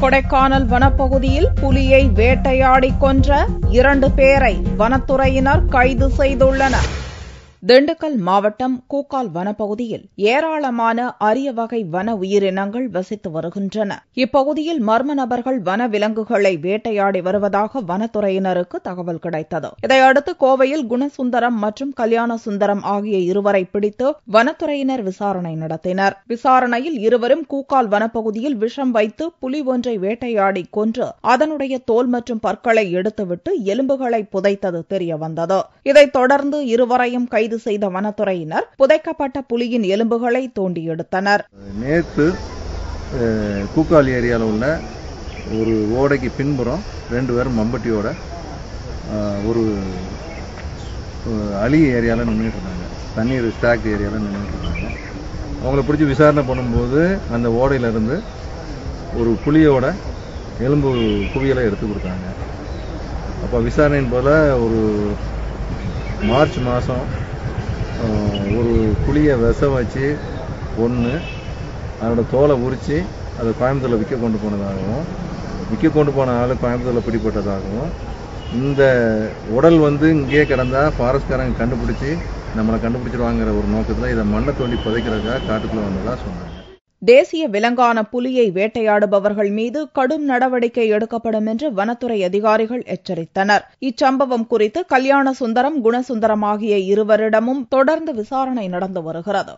கொடைக்கானல் வனப்பகுதியில் புலியை வேட்டையாடி கொன்ற 2 பேரை வனத்துறையினர் கைது செய்துள்ளனர். திண்டுக்கல் மாவட்டம் கூக்கால் வனப்பகுதியில் ஏராளமான அரிய வகை வன உயிரினங்கள் வசித்து வருகின்றன. இப்பகுதியில் மர்ம நபர்கள் வன விலங்குகளை வேட்டையாடி வருவதாக வனத்துறையினருக்கு தகவல் கிடைத்தது. இதையடுத்து கோவையில் குணசுந்தரம் மற்றும் கல்யாண சுந்தரம் ஆகிய இருவரை பிடித்து வனத்துறையினர் விசாரணை நடத்தினர். விசாரணையில் இருவரும் கூக்கால் வனப்பகுதியில் விஷம் வைத்து புலி ஒன்றை வேட்டையாடி கொன்று அதனுடைய தோல் மற்றும் பற்களை எடுத்துவிட்டு எலும்புகளை புதைத்தது தெரியவந்தது. இதைத் தொடர்ந்து இருவரையும் கைது செய்த வனத்துறையினர் புதைக்கப்பட்ட புலியின் எலும்புகளை தோண்டி எடுத்தனர். நேற்று கூக்கால் ஏரியாவில் உள்ள ஒரு ஓடைக்கு பின்புறம் 2 பேரும் மம்பட்டியோட ஒரு அழி ஏரியாவில் நின்றுட்டு இருந்தாங்க. தண்ணீர் ஸ்டாக் ஏரியாவில் நின்றுட்டு இருந்தாங்க. அவங்கள பிடிச்சி விசாரணை பண்ணும்போது அந்த ஓடையிலிருந்து ஒரு புலியோட எலும்பு குவியலை எடுத்து கொடுத்தாங்க. அப்போ விசாரணையின் போல ஒரு மார்ச் மாதம் ஒரு புளியை விஷம் வச்சு அதோட தோலை உரித்து அதை கோயம்புத்தூரில் விற்க கொண்டு போன ஆள் கோயம்புத்தூரில் பிடிப்பட்டதாகவும், இந்த உடல் இங்கேயே கிடந்தா ஃபாரஸ்ட்காரங்க கண்டுபிடிச்சி நம்மளை கண்டுபிடிச்சிருவாங்கிற ஒரு நோக்கத்தில் இதை மண்ணை தோண்டி புதைக்கிறதுக்காக காட்டுக்குள்ள வந்ததா சொன்னாங்க. தேசிய விலங்கான புலியை வேட்டையாடுபவர்கள் மீது கடும் நடவடிக்கை எடுக்கப்படும் என்று வனத்துறை அதிகாரிகள் எச்சரித்தனர். இச்சம்பவம் குறித்து கல்யாண சுந்தரம், குணசுந்தரம் ஆகிய இருவரிடமும் தொடர்ந்து விசாரணை நடந்து வருகிறது.